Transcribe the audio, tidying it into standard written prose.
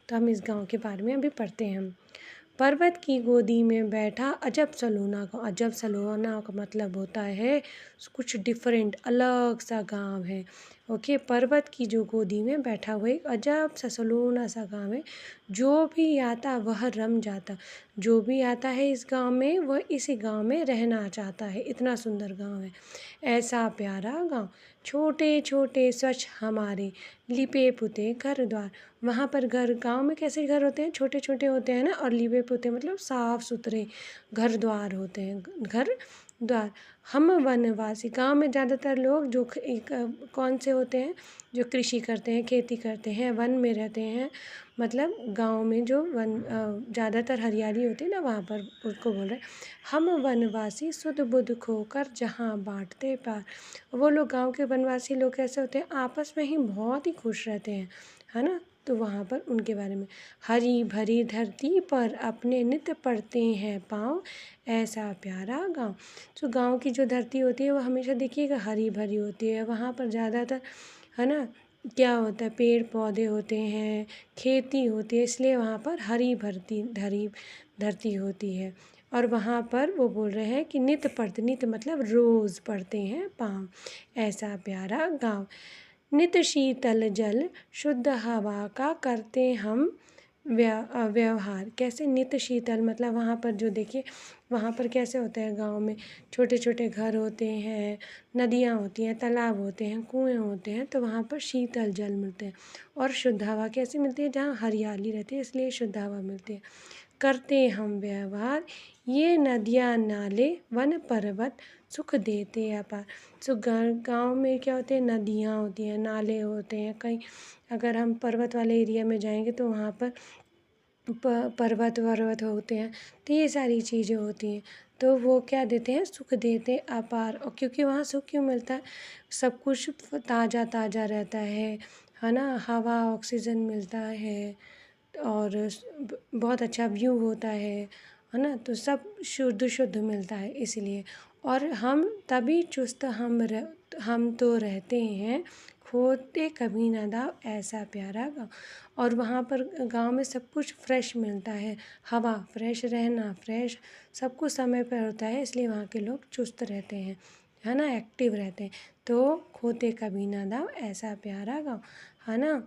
तो हम इस गाँव के बारे में अभी पढ़ते हैं। पर्वत की गोदी में बैठा अजब सलोना गाँव। अजब सलोना का मतलब होता है कुछ डिफरेंट, अलग सा गाँव है। ओके, पर्वत की जो गोदी में बैठा हुआ एक अजब सा सलोना सा गाँव है। जो भी आता वह रम जाता। जो भी आता है इस गाँव में वह इसी गाँव में रहना चाहता है। इतना सुंदर गाँव है। ऐसा प्यारा गाँव, छोटे छोटे स्वच्छ हमारे, लिपे पुते घर द्वार। वहाँ पर घर, गाँव में कैसे घर होते हैं, छोटे छोटे होते हैं ना, और लिपे पुते मतलब साफ सुथरे घर द्वार होते हैं, घर द्वार। हम वनवासी, गाँव में ज़्यादातर लोग जो कौन से होते हैं, जो कृषि करते हैं, खेती करते हैं, वन में रहते हैं। मतलब गाँव में जो ज़्यादातर हरियाली होती है ना, वहाँ पर उसको बोल रहे हैं। हम वनवासी सुध बुध खोकर जहाँ बाँटते पार। वो लोग, गाँव के वनवासी लोग कैसे होते हैं, आपस में ही बहुत ही खुश रहते हैं, है ना। तो वहाँ पर उनके बारे में, हरी भरी धरती पर अपने नित्य पड़ते हैं पाँव, ऐसा प्यारा गाँव। तो गाँव की जो धरती होती है वो हमेशा देखिएगा हरी भरी होती है। वहाँ पर ज़्यादातर, है ना, क्या होता है, पेड़ पौधे होते हैं, खेती होती है, इसलिए वहाँ पर हरी भरती धरती होती है। और वहाँ पर वो बोल रहे हैं कि नित्य पढ़ते, नित्य मतलब रोज़ पढ़ते हैं पाँव, ऐसा प्यारा गाँव। नित शीतल जल शुद्ध हवा का करते हम व्यवहार। कैसे, नित शीतल मतलब वहाँ पर जो देखिए, वहाँ पर कैसे होता है, गाँव में छोटे छोटे घर होते हैं, नदियाँ होती हैं, तालाब होते हैं, कुएँ होते हैं, तो वहाँ पर शीतल जल मिलते हैं। और शुद्ध हवा कैसे मिलती है, जहाँ हरियाली रहती है, इसलिए शुद्ध हवा मिलती है। करते हम व्यवहार, ये नदियाँ नाले वन पर्वत सुख देते अपार। सो गाँव में क्या होते हैं, नदियाँ होती हैं, नाले होते हैं। कहीं अगर हम पर्वत वाले एरिया में जाएंगे तो वहाँ पर पर्वत वर्वत होते हैं, तो ये सारी चीज़ें होती हैं। तो वो क्या देते हैं, सुख देते हैं अपार। और क्योंकि वहाँ सुख क्यों मिलता है, सब कुछ ताज़ा ताज़ा रहता है ना, हवा ऑक्सीजन मिलता है, और बहुत अच्छा व्यू होता है ना, तो सब शुद्ध शुद्ध मिलता है इसलिए। और हम तभी चुस्त हम तो रहते हैं, खोते कभी ना दाव, ऐसा प्यारा गाँव। और वहाँ पर गाँव में सब कुछ फ्रेश मिलता है, हवा फ्रेश, रहना फ्रेश, सब कुछ समय पर होता है, इसलिए वहाँ के लोग चुस्त रहते हैं, है ना, एक्टिव रहते हैं। तो खोते कभी ना दाव, ऐसा प्यारा गाँव, है ना।